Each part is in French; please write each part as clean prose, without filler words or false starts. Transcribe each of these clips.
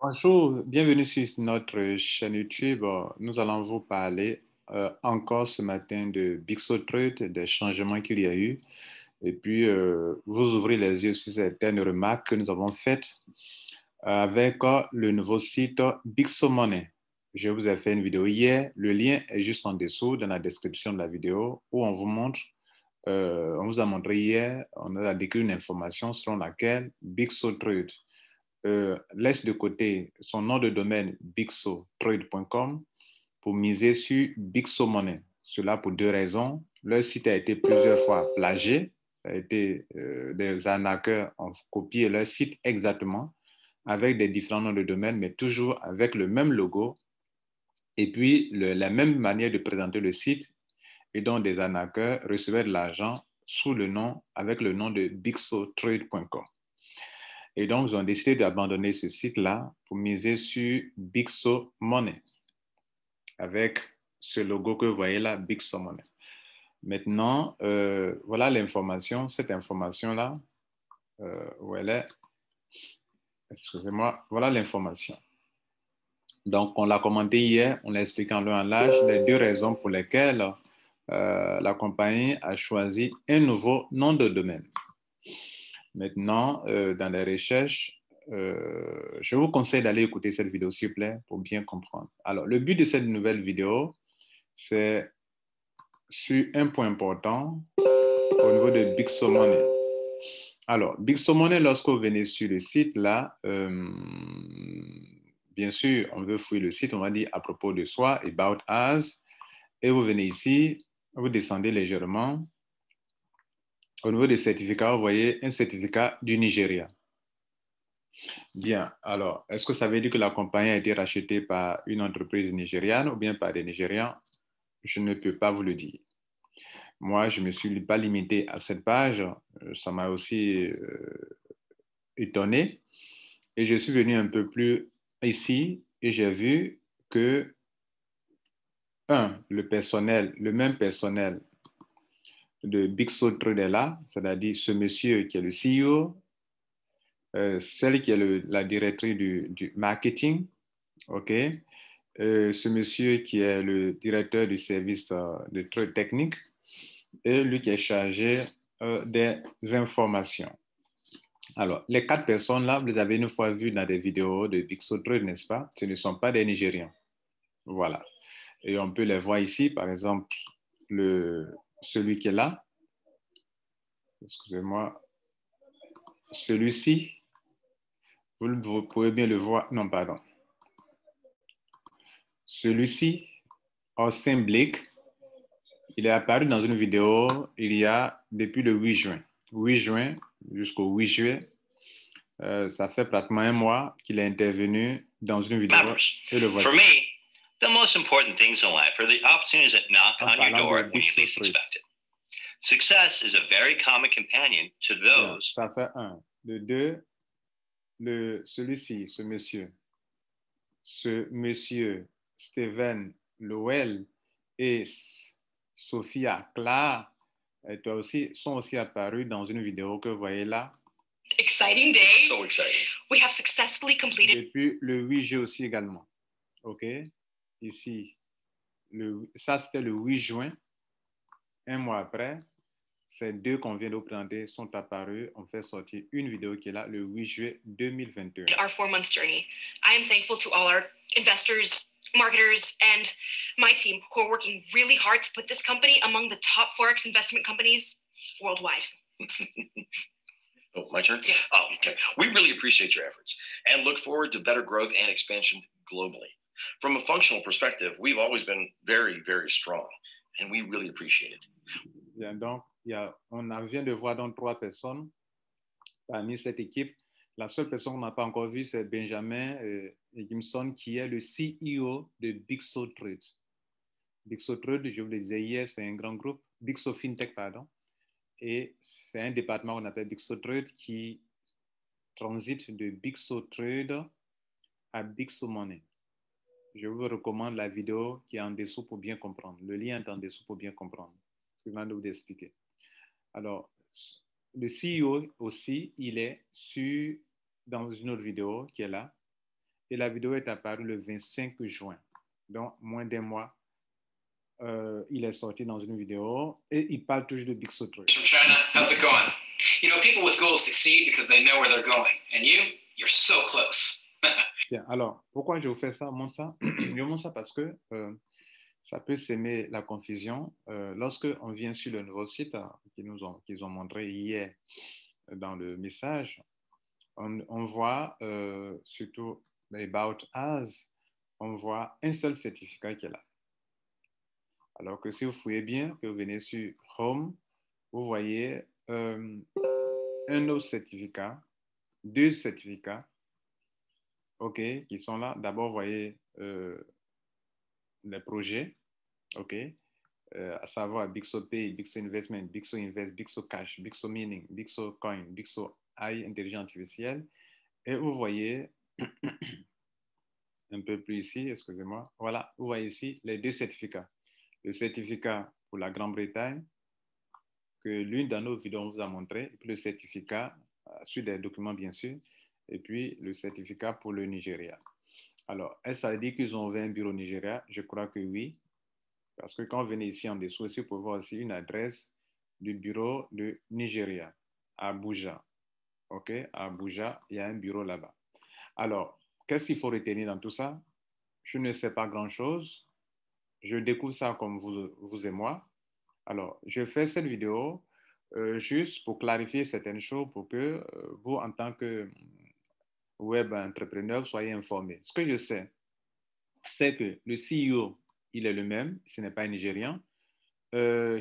Bonjour, bienvenue sur notre chaîne YouTube. Nous allons vous parler encore ce matin de Bixotrade, des changements qu'il y a eu. Et puis, vous ouvrez les yeux sur certaines remarques que nous avons faites avec le nouveau site Bixomoney. Je vous ai fait une vidéo hier. Le lien est juste en dessous dans la description de la vidéo où on vous montre, on vous a montré hier, on a décrit une information selon laquelle Bixotrade laisse de côté son nom de domaine bixotrade.com pour miser sur Bixomoney. Cela pour deux raisons. Leur site a été plusieurs fois plagié. Ça a été, des arnaqueurs ont copié leur site exactement avec des différents noms de domaine, mais toujours avec le même logo et puis la même manière de présenter le site. Et donc, des arnaqueurs recevaient de l'argent sous le nom, avec le nom de bixotrade.com. Et donc, ils ont décidé d'abandonner ce site-là pour miser sur Bixo Money, avec ce logo que vous voyez là, Bixo Money. Maintenant, voilà l'information, cette information-là, où elle est, excusez-moi, voilà l'information. Donc, on l'a commenté hier, on l'a expliqué en long et en large, les deux raisons pour lesquelles la compagnie a choisi un nouveau nom de domaine. Maintenant, dans les recherches, je vous conseille d'aller écouter cette vidéo, s'il vous plaît, pour bien comprendre. Alors, le but de cette nouvelle vidéo, c'est sur un point important au niveau de Bixomoney. Alors, Bixomoney, lorsque vous venez sur le site, là, bien sûr, on veut fouiller le site, on va dire à propos de soi, About Us, et vous venez ici, vous descendez légèrement. Au niveau des certificats, vous voyez un certificat du Nigeria. Bien, alors, est-ce que ça veut dire que la compagnie a été rachetée par une entreprise nigériane ou bien par des Nigérians? Je ne peux pas vous le dire. Moi, je ne me suis pas limité à cette page. Ça m'a aussi étonné. Et je suis venu un peu plus ici et j'ai vu que, le personnel, le même personnel de Bixotrade est là, c'est-à-dire ce monsieur qui est le CEO, celle qui est la directrice du marketing, OK? Ce monsieur qui est le directeur du service de trade technique et lui qui est chargé des informations. Alors, les quatre personnes là, vous les avez une fois vues dans des vidéos de Bixotrade, n'est-ce pas? Ce ne sont pas des Nigérians. Voilà. Et on peut les voir ici, par exemple, celui qui est là, excusez-moi, celui-ci, vous pouvez bien le voir, non, pardon. Celui-ci, Austin Blake, il est apparu dans une vidéo il y a depuis le 8 juin. 8 juin jusqu'au 8 juillet, ça fait pratiquement un mois qu'il est intervenu dans une vidéo. Et le voici. For me, the most important things in life are the opportunities that knock on your door when you least expect it. Success is a very common companion to those. Ça fait un. Le deux, celui-ci, ce monsieur Steven Lowell et Sophia Clark, toi aussi, sont aussi apparus dans une vidéo que vous voyez là. Exciting day. So exciting. We have successfully completed. Depuis le 8 juin aussi également. OK? Ici, ça c'était le 8 juin. Un mois après, ces deux qu'on vient de vous présenter sont apparus. On fait sortir une vidéo qui est là le 8 juillet 2021. Our 4-month journey. I am thankful to all our investors, marketers, and my team who are working really hard to put this company among the top Forex investment companies worldwide. Oh, my turn? Yes. Oh, okay. We really appreciate your efforts and look forward to better growth and expansion globally. From a functional perspective, we've always been very, very strong, and we really appreciate it. Bien, donc, on vient de voir donc trois personnes parmi cette équipe. La seule personne qu'on n'a pas encore vue, c'est Benjamin Gimson, qui est le CEO de Bixotrade. Bixotrade, je vous le disais hier, c'est un grand groupe, Bixo FinTech, pardon. Et c'est un département qu'on appelle Bixotrade qui transite de Bixotrade à Bixomoney. Je vous recommande la vidéo qui est en dessous pour bien comprendre. Le lien est en dessous pour bien comprendre. Je viens de vous expliquer. Alors, le CEO aussi, il est dans une autre vidéo qui est là. et la vidéo est apparue le 25 juin. Donc, moins d'un mois, il est sorti dans une vidéo et il parle toujours de Big So Trade. From China, how's it going? You know, people with goals succeed because they know where they're going. And you're so close. Bien, alors, pourquoi je vous fais ça, montre ça? Je montre ça parce que ça peut s'aimer la confusion. Lorsque on vient sur le nouveau site qu'ils ont montré hier dans le message, on voit surtout About Us, on voit un seul certificat qui est là. Alors que si vous fouillez bien, que vous venez sur Home, vous voyez un autre certificat, deux certificats, OK, qui sont là. D'abord, vous voyez les projets, OK, à savoir Bigso Pay, Bigso Investment, Bigso Invest, Bigso Cash, Bigso Mining, Bigso Coin, Bigso AI, intelligence artificielle. Et vous voyez un peu plus ici, excusez-moi. Voilà, vous voyez ici les deux certificats. Le certificat pour la Grande-Bretagne, que l'une de nos vidéos vous a montré, et puis le certificat sur des documents, bien sûr, et puis le certificat pour le Nigeria. Alors, est-ce que ça veut dire qu'ils ont ouvert un bureau au Nigeria? Je crois que oui, parce que quand vous venez ici en dessous, vous pouvez voir aussi une adresse du bureau de Nigeria, à Abuja. OK, à Abuja, il y a un bureau là-bas. Alors, qu'est-ce qu'il faut retenir dans tout ça? Je ne sais pas grand-chose. Je découvre ça comme vous et moi. Alors, je fais cette vidéo juste pour clarifier certaines choses pour que vous, en tant que web entrepreneur, soyez informés. Ce que je sais, c'est que le CEO, il est le même, ce n'est pas un Nigérian.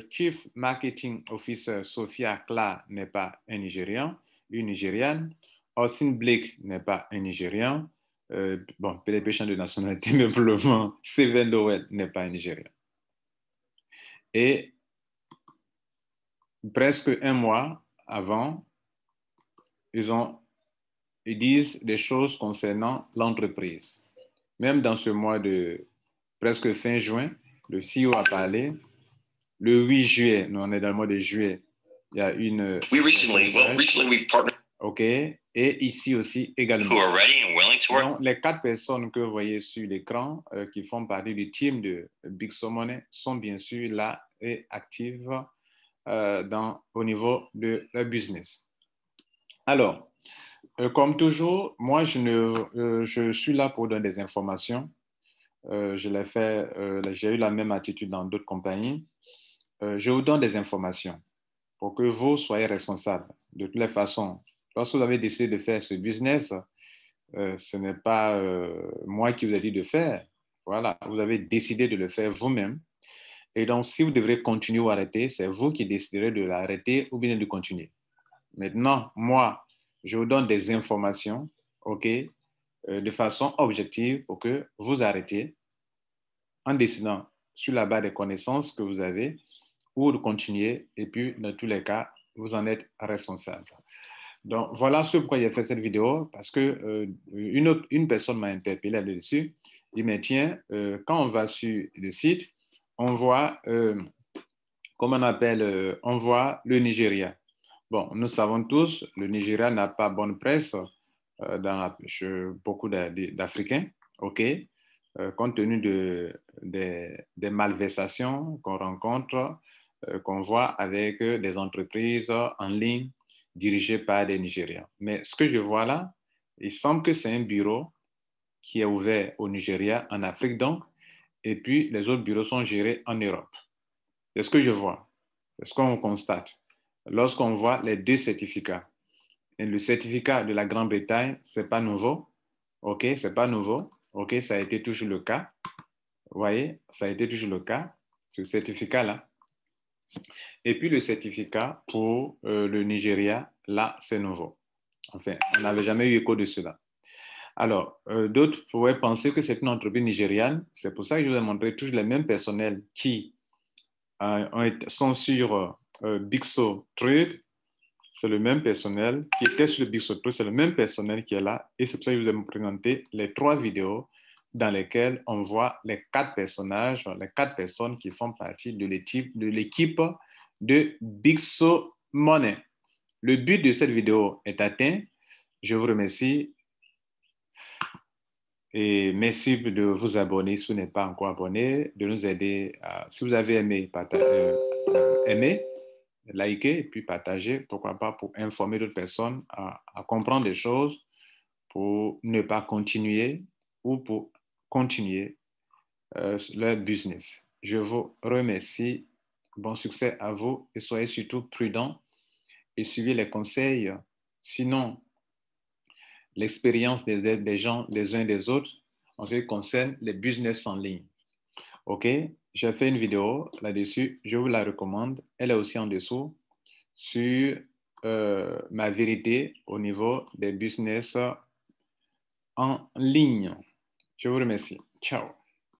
Chief Marketing Officer Sophia Kla n'est pas un Nigérian, une Nigériane. Austin Blake n'est pas un Nigérian. Bon, peut-être champ de nationalité, mais pour le moment, Steven Lowell n'est pas un Nigérian. Et presque un mois avant, ils disent des choses concernant l'entreprise. Même dans ce mois de presque fin juin, le CEO a parlé. Le 8 juillet, nous on est dans le mois de juillet, il y a une... Recently we've partnered. OK. Et ici aussi également. Who are ready and willing to work. Donc, les 4 personnes que vous voyez sur l'écran qui font partie du team de Bigso Money sont bien sûr là et actives au niveau de leur business. Alors, comme toujours, moi, je suis là pour donner des informations. J'ai eu la même attitude dans d'autres compagnies. Je vous donne des informations pour que vous soyez responsables. De toutes les façons, lorsque vous avez décidé de faire ce business, ce n'est pas moi qui vous ai dit de faire. Voilà, vous avez décidé de le faire vous-même. Et donc, si vous devrez continuer ou arrêter, c'est vous qui déciderez de l'arrêter ou bien de continuer. Maintenant, moi, je vous donne des informations, OK, de façon objective pour que vous arrêtiez en décidant sur la base des connaissances que vous avez ou de continuer. Et puis, dans tous les cas, vous en êtes responsable. Donc, voilà ce pourquoi j'ai fait cette vidéo, parce que une personne m'a interpellé là-dessus. Il me dit, tiens, quand on va sur le site, on voit, comment on appelle, on voit le Nigeria. Bon, nous savons tous, le Nigeria n'a pas bonne presse chez beaucoup d'Africains, OK, compte tenu des malversations qu'on rencontre, qu'on voit avec des entreprises en ligne dirigées par des Nigérians. Mais ce que je vois là, il semble que c'est un bureau qui est ouvert au Nigeria, en Afrique donc, et puis les autres bureaux sont gérés en Europe. C'est ce que je vois, c'est ce qu'on constate. Lorsqu'on voit les deux certificats, et le certificat de la Grande-Bretagne, ce n'est pas nouveau, OK, c'est pas nouveau, OK, ça a été toujours le cas, vous voyez, ça a été toujours le cas, ce certificat-là. Et puis le certificat pour le Nigeria, là, c'est nouveau. Enfin, on n'avait jamais eu écho de cela. Alors, d'autres pourraient penser que c'est une entreprise nigériane. C'est pour ça que je vous ai montré toujours les mêmes personnels qui sont sur Bigso Trade. C'est le même personnel qui était sur le Bigso Trade. C'est le même personnel qui est là. Et c'est pour ça que je vous ai présenté les 3 vidéos dans lesquelles on voit les 4 personnages, les 4 personnes qui font partie de l'équipe de Bigso Money. Le but de cette vidéo est atteint. Je vous remercie. Et merci de vous abonner si vous n'êtes pas encore abonné, de nous aider. Si vous avez aimé, aimez, likez et puis partagez, pourquoi pas, pour informer d'autres personnes à comprendre des choses, pour ne pas continuer ou pour continuer leur business. Je vous remercie. Bon succès à vous et soyez surtout prudents et suivez les conseils. Sinon, l'expérience des gens les uns des autres en ce qui concerne les business en ligne. OK? J'ai fait une vidéo là-dessus. Je vous la recommande. Elle est aussi en dessous sur ma vérité au niveau des business en ligne. Je vous remercie. Ciao.